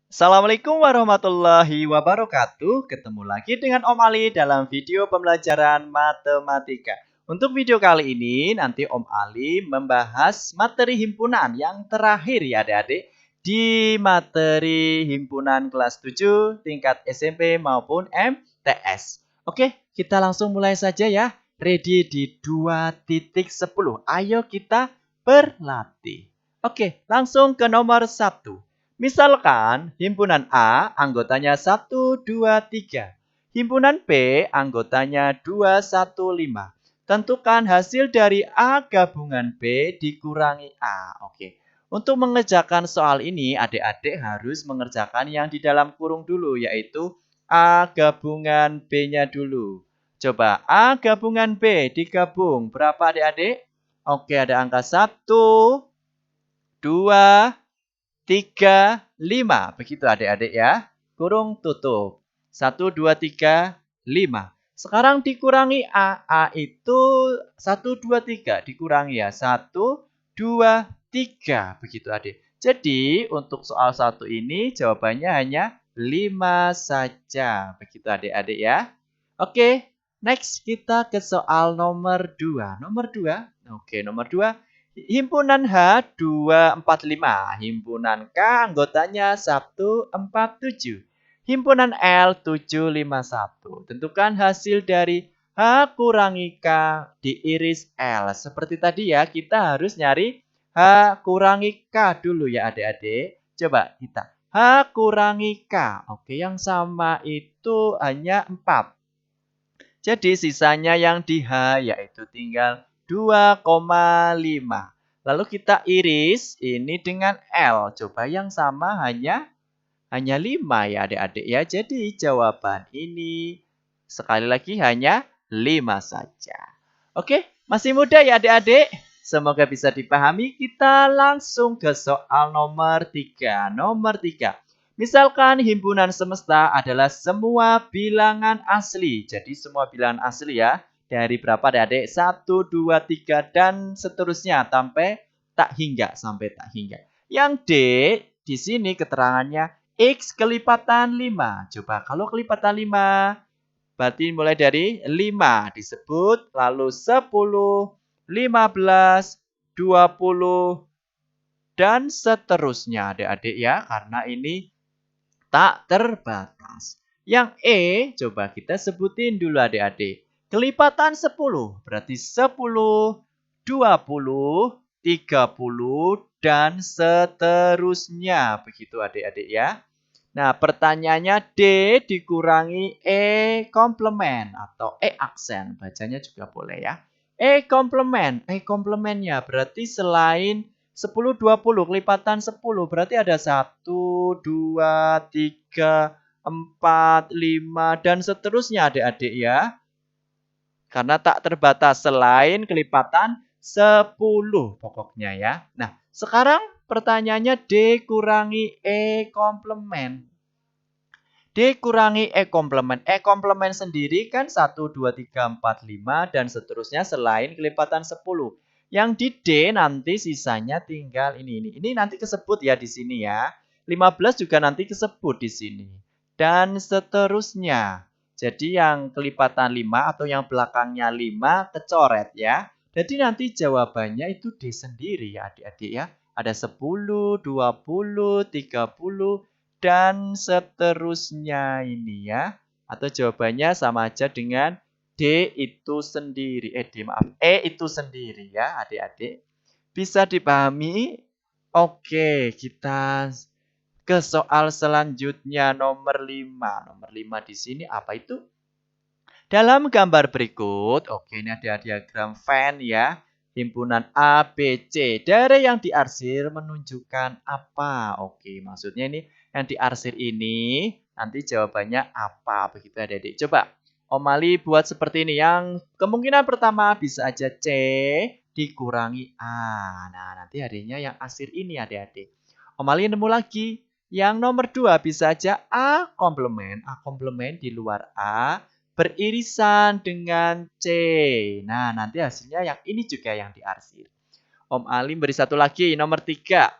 Assalamualaikum warahmatullahi wabarakatuh. Ketemu lagi dengan Om Ali dalam video pembelajaran matematika. Untuk video kali ini nanti Om Ali membahas materi himpunan yang terakhir ya adik-adik di materi himpunan kelas 7 tingkat SMP maupun MTS. Oke, kita langsung mulai saja ya. Ready di 2.10. Ayo kita berlatih. Oke, langsung ke nomor 1. Misalkan himpunan A anggotanya 1, 2, 3. Himpunan B anggotanya 2, 1, 5. Tentukan hasil dari A gabungan B dikurangi A. Oke. Untuk mengerjakan soal ini, adik-adik harus mengerjakan yang di dalam kurung dulu, yaitu A gabungan B-nya dulu. Coba A gabungan B digabung. Berapa adik-adik? Oke, ada angka 1, 2, 3, 5. Begitu adik-adik ya. Kurung tutup. 1, 2, 3, 5. Sekarang dikurangi A. A itu 1, 2, 3. Dikurangi ya. 1, 2, 3. Begitu adik. Jadi untuk soal 1 ini jawabannya hanya 5 saja. Begitu adik-adik ya. Oke. Next kita ke soal nomor 2. Nomor 2. Oke, nomor 2. Himpunan H 245, himpunan K anggotanya 147, himpunan L 751. Tentukan hasil dari H kurangi K diiris L. Seperti tadi ya, kita harus nyari H kurangi K dulu ya adik-adik. Coba kita H kurangi K. Oke, yang sama itu hanya 4. Jadi sisanya yang di H yaitu tinggal 2,5. Lalu kita iris ini dengan L. Coba yang sama hanya 5 ya adik-adik ya. Jadi jawaban ini sekali lagi hanya 5 saja. Oke, masih mudah ya adik-adik? Semoga bisa dipahami. Kita langsung ke soal nomor 3. Nomor 3. Misalkan himpunan semesta adalah semua bilangan asli. Jadi semua bilangan asli ya. Dari berapa adik-adik? 1, 2, 3, dan seterusnya. Sampai tak hingga. Yang D, di sini keterangannya X kelipatan 5. Coba kalau kelipatan 5, berarti mulai dari 5 disebut. Lalu 10, 15, 20, dan seterusnya adik-adik ya. Karena ini tak terbatas. Yang E, coba kita sebutin dulu adik-adik. Kelipatan 10, berarti 10, 20, 30, dan seterusnya. Begitu adik-adik ya. Nah, pertanyaannya D dikurangi E komplement atau E aksen. Bacanya juga boleh ya. E komplement. E komplementnya berarti selain 10, 20, kelipatan 10. Berarti ada 1, 2, 3, 4, 5, dan seterusnya adik-adik ya. Karena tak terbatas selain kelipatan 10 pokoknya ya. Nah, sekarang pertanyaannya D kurangi E komplement. D kurangi E komplement. E komplement sendiri kan 1, 2, 3, 4, 5, dan seterusnya selain kelipatan 10. Yang di D nanti sisanya tinggal ini. Ini nanti kesebut ya di sini ya. 15 juga nanti kesebut di sini. Dan seterusnya. Jadi yang kelipatan 5 atau yang belakangnya 5 kecoret ya. Jadi nanti jawabannya itu D sendiri ya adik-adik ya. Ada 10, 20, 30, dan seterusnya ini ya. Atau jawabannya sama aja dengan D itu sendiri. E itu sendiri ya adik-adik. Bisa dipahami? Oke, kita ke soal selanjutnya nomor 5. Nomor 5 di sini apa itu? Dalam gambar berikut, oke ini ada diagram Venn ya. Himpunan A, B, C. Dari yang diarsir menunjukkan apa? Oke, maksudnya ini yang diarsir ini nanti jawabannya apa? Begitu adik-adik. Coba Om Ali buat seperti ini. Yang kemungkinan pertama bisa aja C dikurangi A. Nah, nanti harinya yang arsir ini adik-adik. Om Ali nemu lagi. Yang nomor 2 bisa aja A komplement. A komplement di luar A beririsan dengan C. Nah, nanti hasilnya yang ini juga yang diarsir. Om Ali beri satu lagi, nomor 3.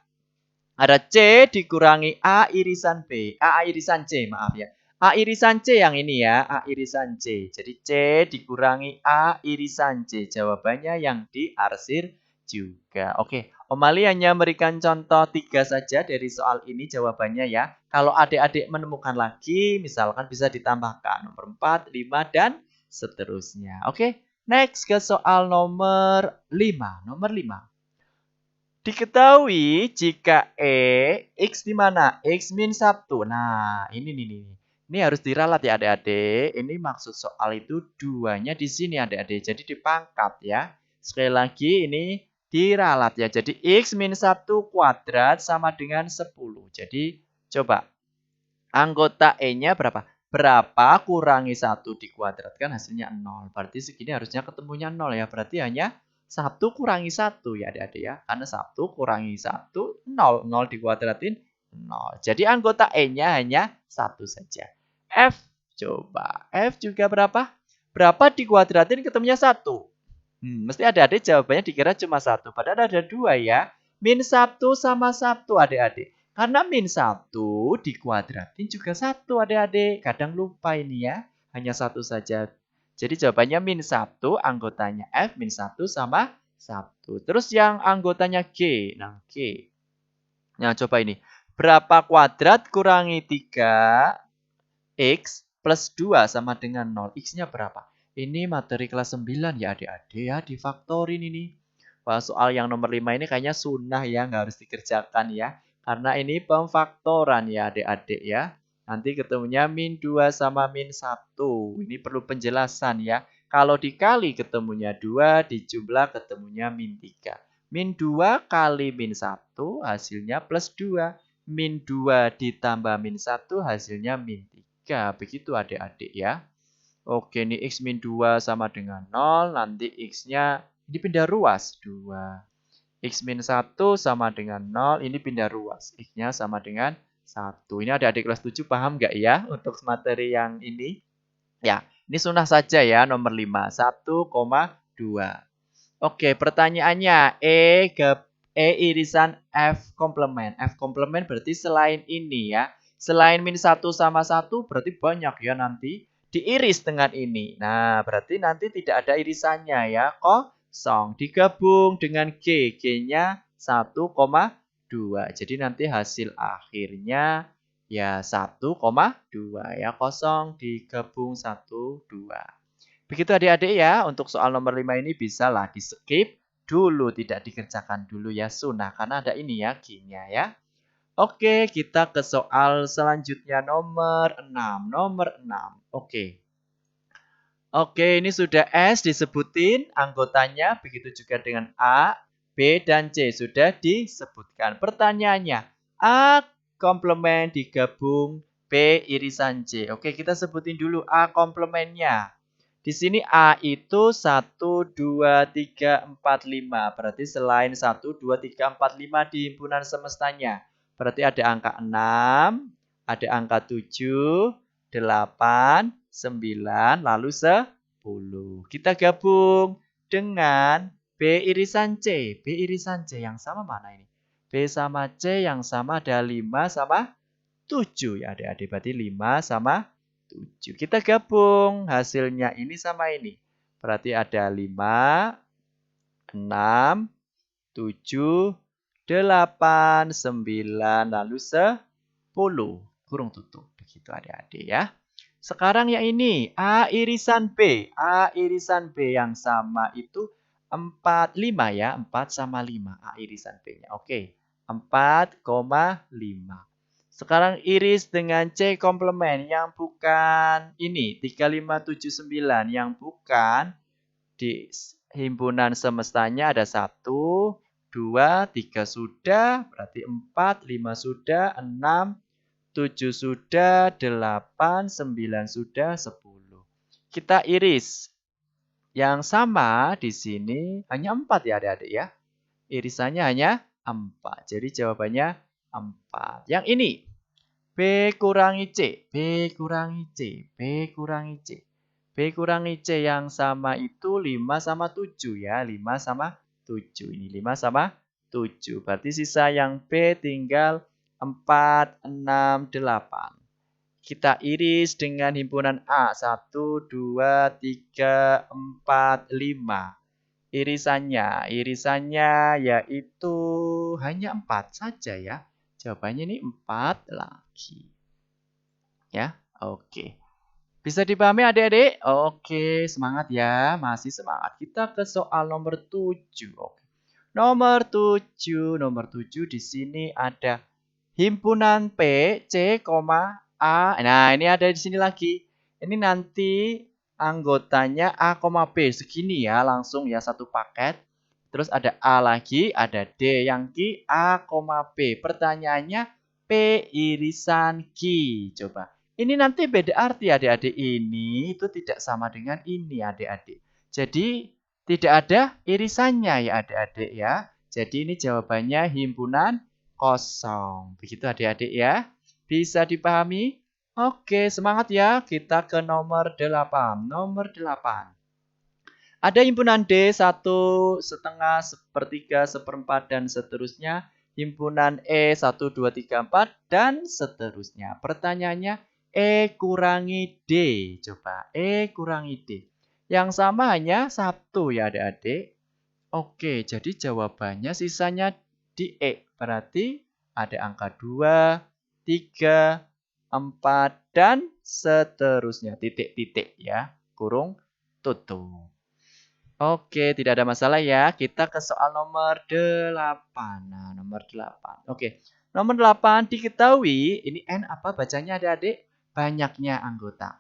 Ada C dikurangi A irisan B. A irisan C, maaf ya. A irisan C yang ini ya. A irisan C. Jadi C dikurangi A irisan C. Jawabannya yang diarsir juga. Oke, Om Ali hanya memberikan contoh 3 saja dari soal ini jawabannya ya. Kalau adik-adik menemukan lagi, misalkan bisa ditambahkan nomor 4, 5, dan seterusnya. Oke, next ke soal nomor 5. Nomor 5. Diketahui jika X di mana? X min 1. Nah, ini nih. Ini harus diralat ya adik-adik. Ini maksud soal itu duanya di sini adik-adik. Jadi dipangkat ya. Sekali lagi ini diralat ya. Jadi X min 1 kuadrat sama dengan 10. Jadi coba anggota E-nya berapa? Berapa kurangi 1 dikuadratkan hasilnya 0. Berarti segini harusnya ketemunya 0 ya. Berarti hanya 1 kurangi 1 ya adik-adik ya. Karena 1 kurangi 1, 0. 0 dikuadratin, 0. Jadi anggota E-nya hanya 1 saja. F, coba. F juga berapa? Berapa dikuadratin ketemunya 1? Mesti adik-adik jawabannya dikira cuma 1. Padahal ada 2 ya. Min 1 sama 1 adik-adik. Karena min 1 dikuadratin juga 1 adik-adik. Kadang lupa ini ya. Hanya 1 saja. Jadi jawabannya min 1, anggotanya F, min 1 sama 1. Terus yang anggotanya G. Nah, G. Nah, coba ini. Berapa kuadrat kurangi 3X plus 2 sama dengan 0. X-nya berapa? Ini materi kelas 9 ya adik-adik ya. Difaktorin ini. Wah, soal yang nomor 5 ini kayaknya sunnah ya. Nggak harus dikerjakan ya. Karena ini pemfaktoran ya adik-adik ya. Nanti ketemunya min 2 sama min 1. Ini perlu penjelasan ya. Kalau dikali ketemunya 2, dijumlah ketemunya min 3. Min 2 kali min 1 hasilnya plus 2. Min 2 ditambah min 1 hasilnya min 3. Begitu adik-adik ya. Oke, ini X min 2 sama dengan 0. Nanti X-nya ini pindah ruas. 2. X min 1 sama dengan 0. Ini pindah ruas. X-nya sama dengan 1. Ini adik-adik kelas 7 paham nggak ya untuk materi yang ini? Ya, ini sunnah saja ya nomor 5. 1,2. Oke, pertanyaannya E irisan F komplement. F komplement berarti selain ini ya. Selain min 1 sama 1 berarti banyak ya nanti. Diiris dengan ini. Nah, berarti nanti tidak ada irisannya ya. Kosong. Digabung dengan G. G-nya 1,2. Jadi nanti hasil akhirnya ya 1,2 ya. Kosong digabung 1, 2. Begitu adik-adik ya, untuk soal nomor 5 ini bisa lah di skip dulu, tidak dikerjakan dulu ya, sunnah. Karena ada ini ya, G-nya ya. Oke, kita ke soal selanjutnya nomor 6. Nomor 6. Oke. Oke, ini sudah S disebutin anggotanya, begitu juga dengan A, B, dan C sudah disebutkan. Pertanyaannya, A komplement digabung B irisan C. Oke, kita sebutin dulu A komplementnya. Di sini A itu 1, 2, 3, 4, 5. Berarti selain 1, 2, 3, 4, 5 di himpunan semestanya. Berarti ada angka 6, ada angka 7, 8, 9, lalu 10. Kita gabung dengan B irisan C. B irisan C yang sama mana ini? B sama C yang sama ada 5 sama 7 ya adik-adik. Berarti 5 sama 7. Kita gabung hasilnya ini sama ini. Berarti ada 5, 6, 7, 8, 9, lalu 10. Kurung tutup. Begitu adik-adik ya. Sekarang yang ini, A irisan B. A irisan B yang sama itu 4, 5 ya. 4 sama 5 A irisan B-nya. Oke, 4,5. Sekarang iris dengan C komplement yang bukan ini, 3579 yang bukan di himpunan semestanya ada 1, 2, 3 sudah, berarti 4, 5 sudah, 6, 7 sudah, 8, 9 sudah, 10. Kita iris. Yang sama di sini hanya 4 ya adik-adik ya. Irisannya hanya 4. Jadi jawabannya 4. Yang ini. B kurangi C. B kurangi C. B kurangi C. B kurangi C yang sama itu 5 sama 7 ya. 5 sama 7. Ini 5 sama 7. Berarti sisa yang B tinggal 4, 6, 8. Kita iris dengan himpunan A. 1, 2, 3, 4, 5. Irisannya yaitu hanya 4 saja ya. Jawabannya ini 4 lagi. Ya, oke. Bisa dipahami adik-adik? Oke, semangat ya. Masih semangat. Kita ke soal nomor 7. Oke. Nomor 7 di sini ada himpunan P, C, A. Nah, ini ada di sini lagi. Ini nanti anggotanya A, B. Segini ya, langsung ya satu paket. Terus ada A lagi, ada D yang Q, A, B. Pertanyaannya P irisan Q. Coba. Ini nanti beda arti adik-adik. Ini itu tidak sama dengan ini adik-adik. Jadi tidak ada irisannya ya adik-adik ya. Jadi ini jawabannya himpunan kosong. Begitu adik-adik ya. Bisa dipahami? Oke, semangat ya. Kita ke nomor 8. Nomor 8. Ada himpunan D, 1, setengah, sepertiga, seperempat, dan seterusnya. Himpunan E, 1, 2, 3, 4, dan seterusnya. Pertanyaannya, E kurangi D. Coba, E kurangi D. Yang sama hanya 1 ya adik-adik. Oke, jadi jawabannya sisanya di E. Berarti ada angka 2, 3, 4, dan seterusnya. Titik-titik ya. Kurung tutup. Oke, tidak ada masalah ya. Kita ke soal nomor 8. Nah, nomor 8. Oke. Nomor 8 diketahui, ini N apa bacanya adik-adik? Banyaknya anggota.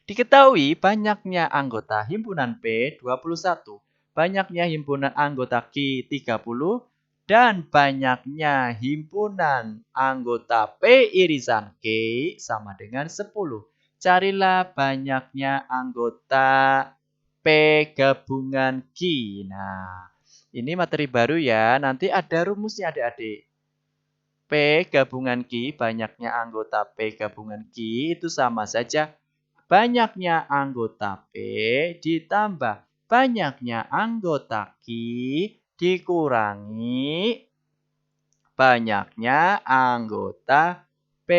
Diketahui banyaknya anggota himpunan P 21, banyaknya himpunan anggota Q 30, dan banyaknya himpunan anggota P irisan Q sama dengan 10. Carilah banyaknya anggota P gabungan Q. Nah, ini materi baru ya. Nanti ada rumusnya adik-adik. P gabungan Q, banyaknya anggota P gabungan Q itu sama saja banyaknya anggota P ditambah banyaknya anggota Q dikurangi banyaknya anggota P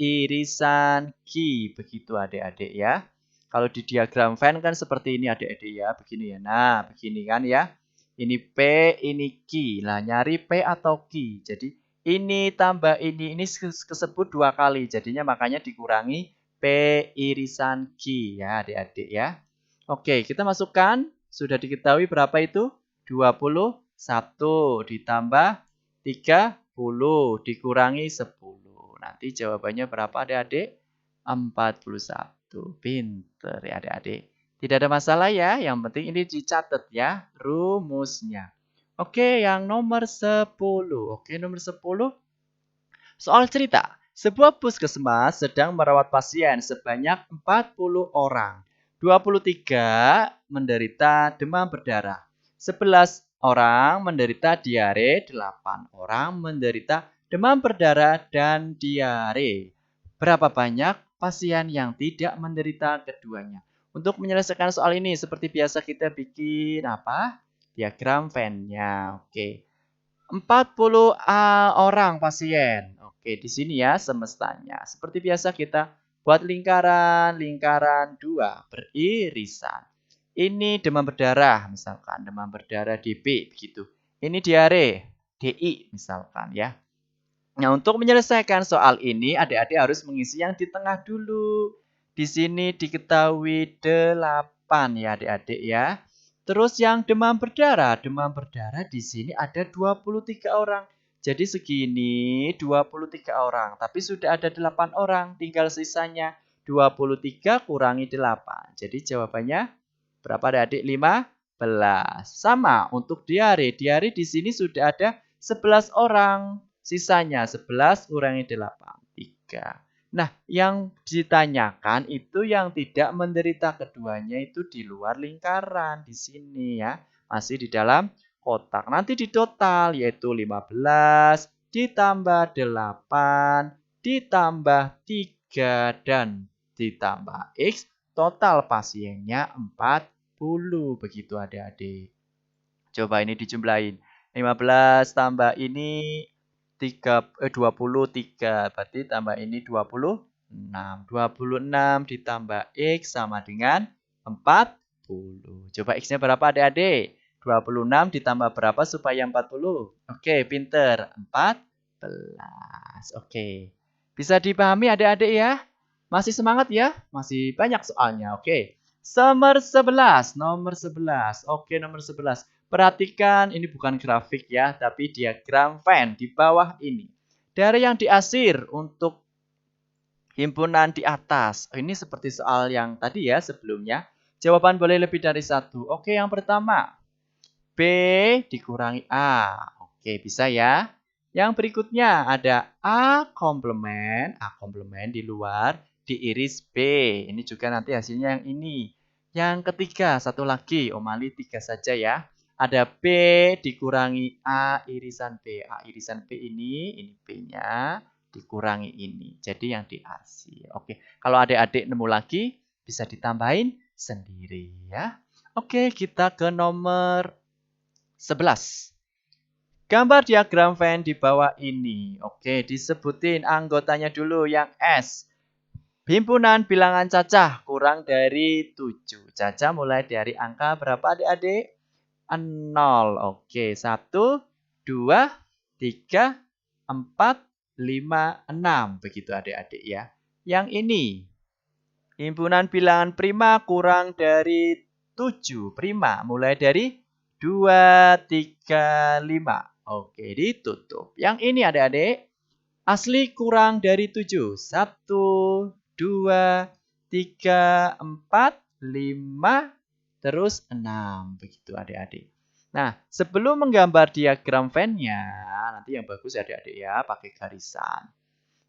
irisan Q. Begitu adik-adik ya. Kalau di diagram Venn kan seperti ini adik-adik ya. Begini ya. Nah, begini kan ya. Ini P, ini Q. Nah, nyari P atau Q. Jadi ini tambah ini kesebut 2 kali. Jadinya makanya dikurangi P irisan Q ya adik-adik ya. Oke, kita masukkan. Sudah diketahui berapa itu? 21 ditambah 30 dikurangi 10. Nanti jawabannya berapa adik-adik? 41. Pinter ya adik-adik. Tidak ada masalah ya. Yang penting ini dicatat ya rumusnya. Oke, yang nomor 10. Oke, nomor 10. Soal cerita. Sebuah puskesmas sedang merawat pasien sebanyak 40 orang. 23 menderita demam berdarah. 11 orang menderita diare, 8 orang menderita demam berdarah dan diare. Berapa banyak pasien yang tidak menderita keduanya? Untuk menyelesaikan soal ini, seperti biasa kita bikin apa? Diagram Venn-nya. Oke. 40 orang pasien. Oke, di sini ya semestanya. Seperti biasa kita buat lingkaran 2 beririsan. Ini demam berdarah misalkan, demam berdarah DB begitu. Ini diare DI misalkan ya. Nah, untuk menyelesaikan soal ini adik-adik harus mengisi yang di tengah dulu. Di sini diketahui 8 ya adik-adik ya. Terus yang demam berdarah di sini ada 23 orang. Jadi segini 23 orang, tapi sudah ada 8 orang, tinggal sisanya 23 kurangi 8. Jadi jawabannya berapa adik-adik? 15. Sama untuk diare. Diare di sini sudah ada 11 orang. Sisanya 11 kurangi 8. 3. Nah, yang ditanyakan itu yang tidak menderita keduanya itu di luar lingkaran di sini ya. Masih di dalam kotak. Nanti di total yaitu 15 ditambah 8 ditambah 3 dan ditambah X. Total pasiennya 40. Begitu adik-adik. Coba ini dijumlahin. 15 tambah ini 23. Berarti tambah ini 26. 26 ditambah X sama dengan 40. Coba X-nya berapa adik-adik? 26 ditambah berapa supaya 40? Oke, pinter. 14. Oke. Bisa dipahami adik-adik ya? Masih semangat ya? Masih banyak soalnya. Oke. Nomor 11. Nomor 11. Oke, nomor 11. Perhatikan, ini bukan grafik ya, tapi diagram Venn di bawah ini. Dari yang diasir untuk himpunan di atas. Ini seperti soal yang tadi ya sebelumnya. Jawaban boleh lebih dari satu. Oke, yang pertama. B dikurangi A. Oke, bisa ya. Yang berikutnya ada A komplement di luar diiris B. Ini juga nanti hasilnya yang ini. Yang ketiga, satu lagi, Omali 3 saja ya. Ada B dikurangi A irisan B. A irisan B ini B-nya dikurangi ini. Jadi yang diarsir. Oke, kalau adik-adik nemu lagi, bisa ditambahin sendiri ya. Oke, kita ke nomor 11. Gambar diagram Venn di bawah ini. Oke, disebutin anggotanya dulu yang S. Himpunan bilangan cacah kurang dari 7. Cacah mulai dari angka berapa adik-adik? 0. Oke, 1, 2, 3, 4, 5, 6. Begitu adik-adik ya. Yang ini, himpunan bilangan prima kurang dari 7. Prima mulai dari 2, 3, 5. Oke, ditutup. Yang ini adik-adik, asli kurang dari 7. 1, 2, 3, 4, 5, terus 6. Begitu adik-adik. Nah, sebelum menggambar diagram Venn-nya, nanti yang bagus adik-adik ya, pakai garisan.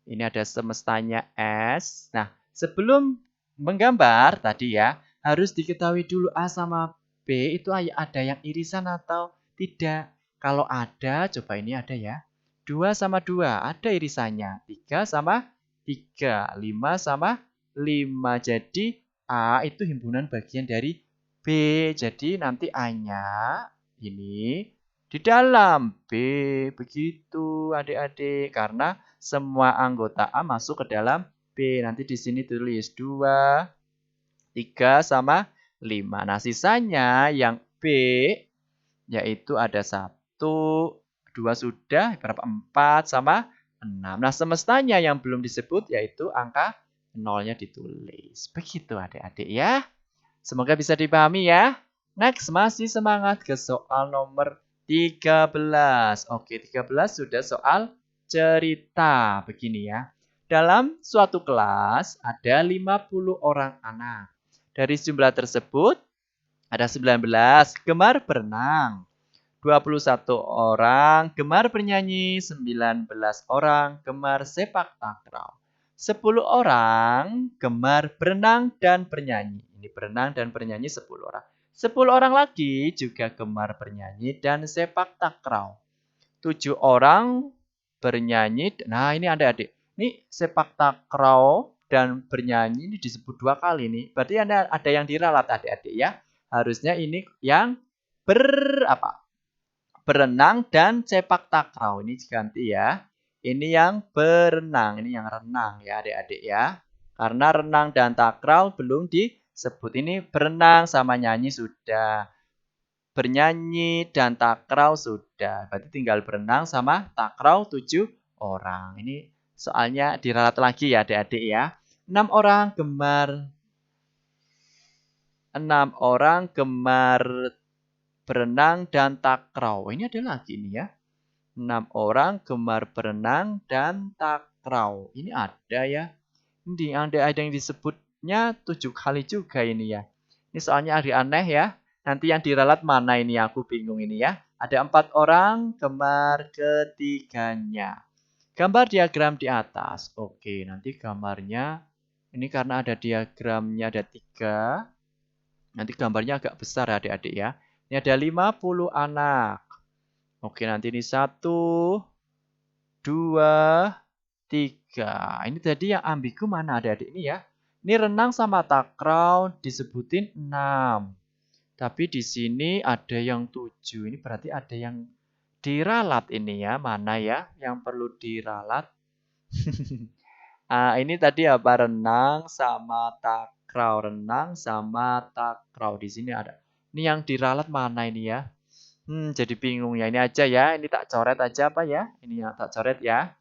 Ini ada semestanya S. Nah, sebelum menggambar tadi ya, harus diketahui dulu A sama B itu ada yang irisan atau tidak. Kalau ada, coba ini ada ya. 2 sama 2, ada irisannya. 3 sama 3, 5 sama 5. Jadi A itu himpunan bagian dari B. Jadi nanti A-nya ini di dalam B. Begitu adik-adik. Karena semua anggota A masuk ke dalam B. Nanti di sini tulis 2, 3 sama 5. Nah, sisanya yang B yaitu ada 1, 2 sudah, berapa? 4 sama 6. Nah, semestanya yang belum disebut yaitu angka 0-nya ditulis. Begitu adik-adik ya. Semoga bisa dipahami ya. Next, masih semangat ke soal nomor 13. Oke, 13 sudah soal cerita. Begini ya. Dalam suatu kelas ada 50 orang anak. Dari jumlah tersebut ada 19 gemar berenang, 21 orang gemar bernyanyi, 19 orang gemar sepak takraw. 10 orang gemar berenang dan bernyanyi. Ini berenang dan bernyanyi 10 orang. 10 orang lagi juga gemar bernyanyi dan sepak takraw. 7 orang bernyanyi. Nah, ini adik-adik. Ini sepak takraw dan bernyanyi ini disebut 2 kali nih. Berarti ada yang diralat adik-adik ya. Harusnya ini yang berenang dan sepak takraw. Ini diganti ya. Ini yang berenang, ini yang renang ya adik-adik ya. Karena renang dan takraw belum disebut. Ini berenang sama nyanyi sudah. Bernyanyi dan takraw sudah. Berarti tinggal berenang sama takraw 7 orang. Ini soalnya diralat lagi ya adik-adik ya. 6 orang gemar berenang dan takraw. Ini ada lagi nih ya. 6 orang gemar berenang dan takraw. Ini ada ya. Ini ada yang disebutnya 7 kali juga ini ya. Ini soalnya aneh ya. Nanti yang diralat mana ini aku bingung ini ya. Ada 4 orang gemar ketiganya. Gambar diagram di atas. Oke, nanti gambarnya ini karena ada diagramnya ada 3. Nanti gambarnya agak besar adik-adik ya. Ini ada 50 anak. Oke, nanti ini 1, 2, 3. Ini tadi yang ambigu mana adik-adik ini ya. Ini renang sama takraw disebutin 6. Tapi di sini ada yang 7. Ini berarti ada yang diralat ini ya. Mana ya yang perlu diralat? Ini tadi apa? Renang sama takraw. Renang sama takraw. Di sini ada. Ini yang diralat mana ini ya? Jadi bingung ya. Ini aja ya. Ini tak coret aja apa ya? Ini yang tak coret ya.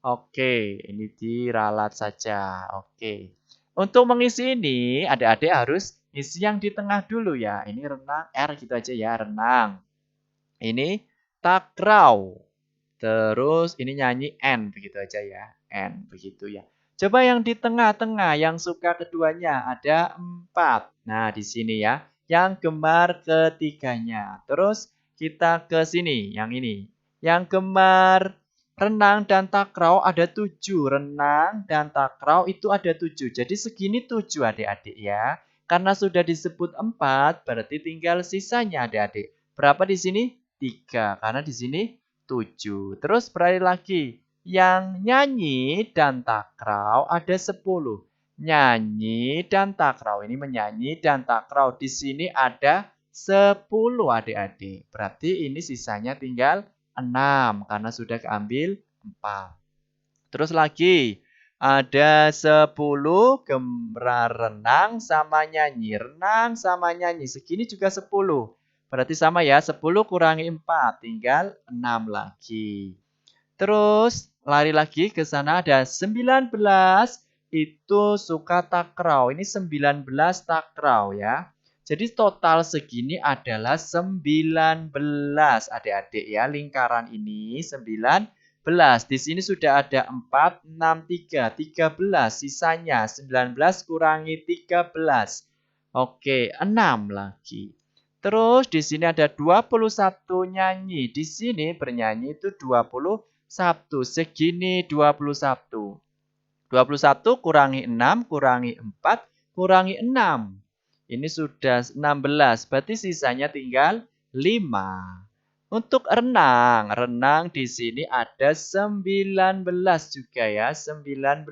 Oke, ini diralat saja. Oke. Untuk mengisi ini, adik-adik harus isi yang di tengah dulu ya. Ini renang, R gitu aja ya, renang. Ini takraw. Terus ini nyanyi N, begitu aja ya. N, begitu ya. Coba yang di tengah-tengah, yang suka keduanya, ada 4. Nah, di sini ya. Yang gemar ketiganya. Terus kita ke sini, yang ini. Yang gemar renang dan takraw ada 7. Renang dan takraw itu ada 7. Jadi segini 7 adik-adik ya. Karena sudah disebut 4, berarti tinggal sisanya adik-adik. Berapa di sini? 3. Karena di sini 7. Terus beralih lagi. Yang nyanyi dan takraw ada 10. Nyanyi dan takraw. Ini menyanyi dan takraw. Di sini ada 10 adik-adik. Berarti ini sisanya tinggal 6. Karena sudah keambil 4. Terus lagi. Ada 10 gemar renang sama nyanyi. Renang sama nyanyi. Segini juga 10. Berarti sama ya, 10 kurangi 4, tinggal 6 lagi. Terus lari lagi ke sana ada 19 itu suka takraw. Ini 19 takraw ya. Jadi total segini adalah 19 adik-adik ya. Lingkaran ini 19. Di sini sudah ada 4, 6, 3. 13. Sisanya 19 kurangi 13. Oke, 6 lagi. Terus di sini ada 21 nyanyi. Di sini bernyanyi itu 21. Segini 21. 21 kurangi 6 kurangi 4 kurangi 6. Ini sudah 16. Berarti sisanya tinggal 5. Untuk renang. Renang di sini ada 19 juga ya. 19.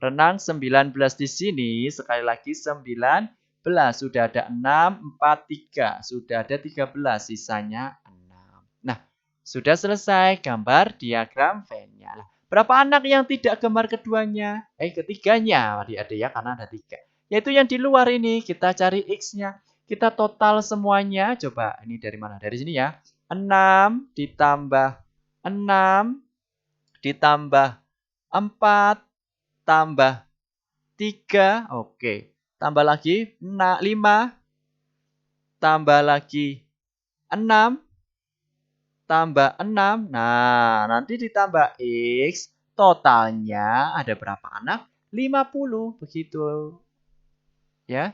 Renang 19 di sini. Sekali lagi 19. Sudah ada 6, 4, 3. Sudah ada 13. Sisanya 6. Nah, sudah selesai gambar diagram Venn-nya. Berapa anak yang tidak gemar keduanya? Ketiganya, adik-adik ya, karena ada 3. Yaitu yang di luar ini, kita cari X-nya. Kita total semuanya. Coba, ini dari mana? Dari sini ya. 6 ditambah 6 ditambah 4 tambah 3. Oke. Tambah lagi 5. Tambah lagi 6. Tambah 6. Nah, nanti ditambah X. Totalnya ada berapa anak? 50. Begitu. Ya.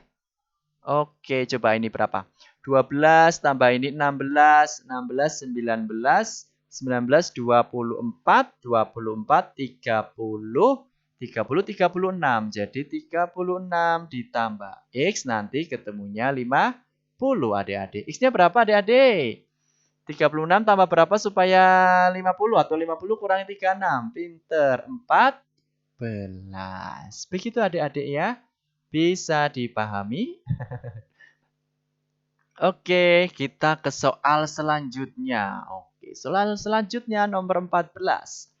Oke, coba ini berapa? 12 tambah ini 16. 16, 19. 19, 24. 24, 30. 30, 36. Jadi 36 ditambah X nanti ketemunya 50 adik-adik. X-nya berapa adik-adik? 36 tambah berapa supaya 50? Atau 50 kurangi 36? Pinter. 14. Begitu adik-adik ya. Bisa dipahami? Oke, kita ke soal selanjutnya. Oke, soal selanjutnya nomor 14.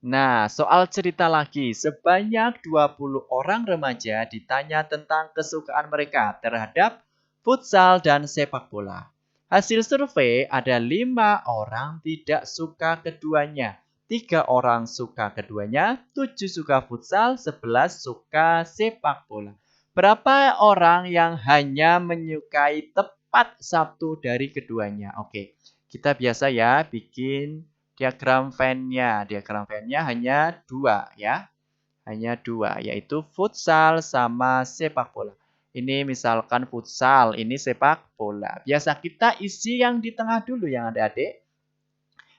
Nah, soal cerita lagi. Sebanyak 20 orang remaja ditanya tentang kesukaan mereka terhadap futsal dan sepak bola. Hasil survei ada 5 orang tidak suka keduanya. 3 orang suka keduanya, 7 suka futsal, 11 suka sepak bola. Berapa orang yang hanya menyukai tepat satu dari keduanya? Oke, kita biasa ya bikin diagram Venn-nya. Diagram Venn-nya hanya 2 ya. Hanya 2, yaitu futsal sama sepak bola. Ini misalkan futsal, ini sepak bola. Biasa kita isi yang di tengah dulu yang adik-adik.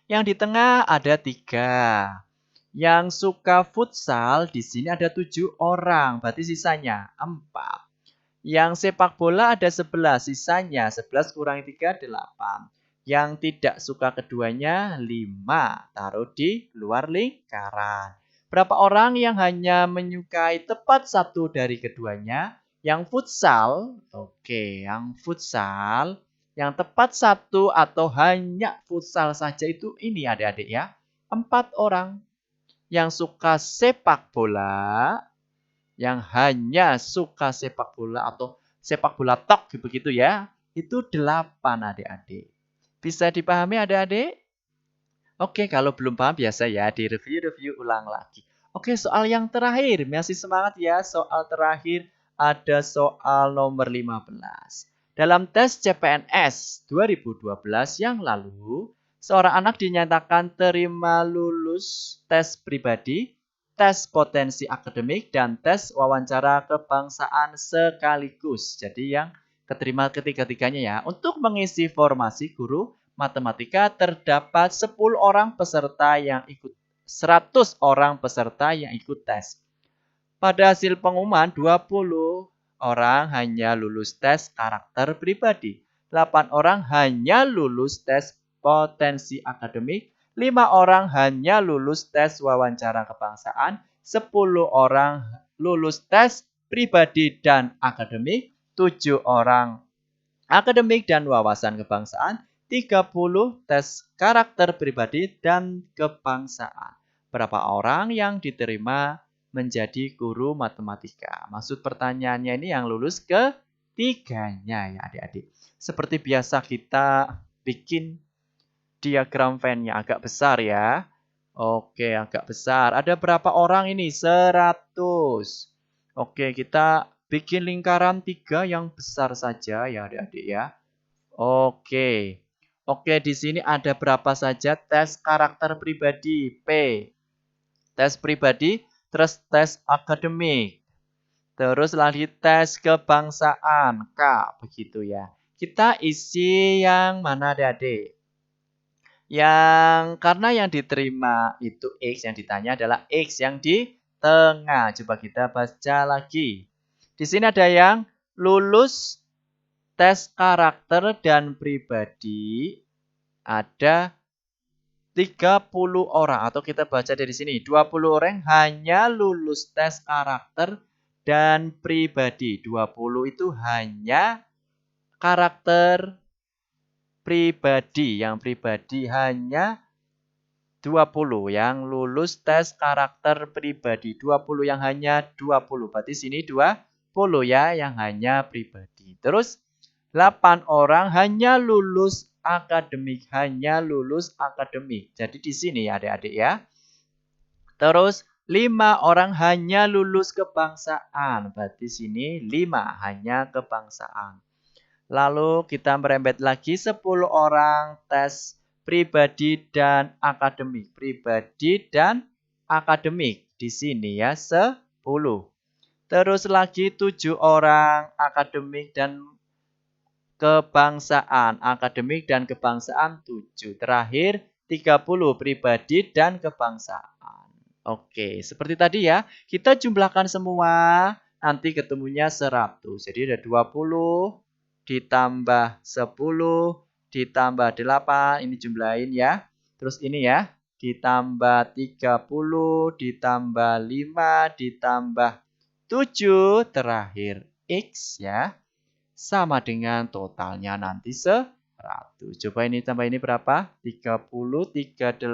Yang di tengah ada 3. Yang suka futsal di sini ada 7 orang, berarti sisanya 4. Yang sepak bola ada 11, sisanya 11 kurangi 3, 8. Yang tidak suka keduanya 5, taruh di luar lingkaran. Berapa orang yang hanya menyukai tepat satu dari keduanya? Yang futsal, oke, yang futsal Yang tepat satu atau hanya futsal saja itu ini adik-adik ya. 4 orang. Yang suka sepak bola, yang hanya suka sepak bola atau sepak bola tok begitu ya. Itu 8 adik-adik. Bisa dipahami adik-adik? Oke, kalau belum paham biasa ya, di-review ulang lagi. Oke, soal yang terakhir. Masih semangat ya. Soal terakhir ada soal nomor 15. Dalam tes CPNS 2012 yang lalu, seorang anak dinyatakan terima lulus tes pribadi, tes potensi akademik, dan tes wawancara kebangsaan sekaligus. Jadi yang keterima ketiga-tiganya ya. Untuk mengisi formasi guru matematika terdapat 10 orang peserta yang ikut 100 orang peserta yang ikut tes. Pada hasil pengumuman 20 orang hanya lulus tes karakter pribadi, 8 orang hanya lulus tes potensi akademik, 5 orang hanya lulus tes wawancara kebangsaan, 10 orang lulus tes pribadi dan akademik, 7 orang akademik dan wawasan kebangsaan, 30 tes karakter pribadi dan kebangsaan. Berapa orang yang diterima menjadi guru matematika? Maksud pertanyaannya ini yang lulus ketiganya ya adik-adik. Seperti biasa kita bikin diagram Venn-nya agak besar ya. Oke, agak besar. Ada berapa orang ini? 100. Oke, kita bikin lingkaran 3 yang besar saja ya adik-adik ya. Oke. Oke, di sini ada berapa saja tes karakter pribadi? P. Tes pribadi, terus tes akademik. Terus lagi tes kebangsaan, K. Begitu ya. Kita isi yang mana adik-adik? Karena yang diterima itu X, yang ditanya adalah X yang di tengah. Coba kita baca lagi. Di sini ada yang lulus tes karakter dan pribadi ada 30 orang. Atau kita baca dari sini, 20 orang hanya lulus tes karakter dan pribadi. 20 itu hanya karakter pribadi. Yang pribadi hanya 20 yang lulus tes karakter pribadi. 20 yang hanya 20. Berarti sini 20 ya yang hanya pribadi. Terus 8 orang hanya lulus akademik. Hanya lulus akademik. Jadi di sini adik-adik ya. Terus 5 orang hanya lulus kebangsaan. Berarti sini 5 hanya kebangsaan. Lalu kita merembet lagi 10 orang tes pribadi dan akademik. Pribadi dan akademik. Di sini ya 10. Terus lagi 7 orang akademik dan kebangsaan. Akademik dan kebangsaan 7. Terakhir 30 pribadi dan kebangsaan. Oke, seperti tadi ya. Kita jumlahkan semua. Nanti ketemunya 100. Jadi ada 20 ditambah 10 ditambah 8. Ini jumlahin ya. Terus ini ya. Ditambah 30 ditambah 5 ditambah 7. Terakhir X ya. Sama dengan totalnya nanti 100. Coba ini tambah ini berapa? 30, 38,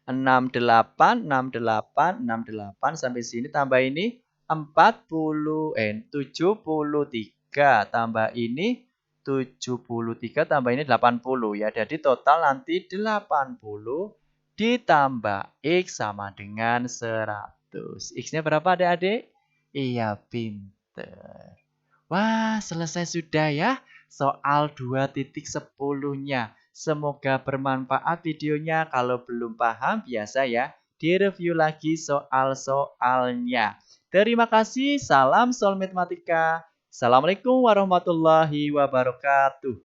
68, 68, 68. Sampai sini tambah ini 73. Tambah ini 73 tambah ini 80 ya. Jadi total nanti 80 ditambah X sama dengan 100. X-nya berapa adik-adik? Iya, pinter. Wah, selesai sudah ya soal 2.10-nya. Semoga bermanfaat videonya. Kalau belum paham, biasa ya, direview lagi soal-soalnya. Terima kasih. Salam soal matematika. Assalamualaikum warahmatullahi wabarakatuh.